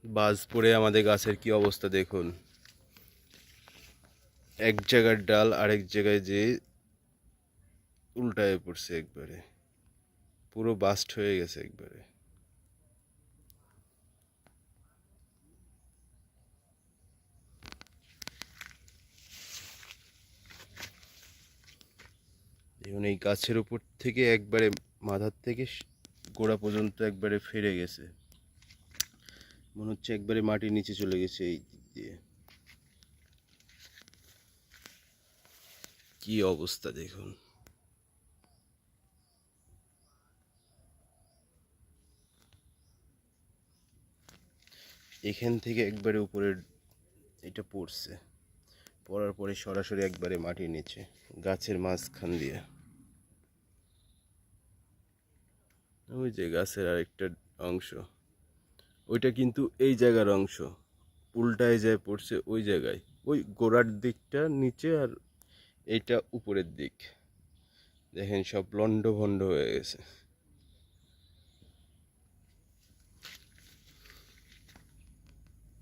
বাজ পড়ে আমাদের গাছের কি অবস্থা দেখুন। এক জায়গার ডাল আরেক জায়গায় যে উল্টায় পড়ছে, একবারে পুরো বাস্ট হয়ে গেছে একবারে। দেখুন এই গাছের উপর থেকে একবারে মাথার থেকে গোড়া পর্যন্ত একবারে ফেরে গেছে, মনে হচ্ছে একবারে মাটির নিচে চলে গেছে। এই দিক দিয়ে কি অবস্থা দেখুন। এখান থেকে একবারে উপরের এটা পড়ছে, পড়ার পরে সরাসরি একবারে মাটির নিচে গাছের মাঝখান দিয়ে। ওই যে গাছের আরেকটা অংশ, ওইটা কিন্তু এই জায়গার অংশ, উল্টায় যায় পড়ছে ওই জায়গায়, ওই গোড়ার দিকটা নিচে আর এইটা উপরের দিক। দেখেন সব লন্ড ভন্ড হয়ে গেছে।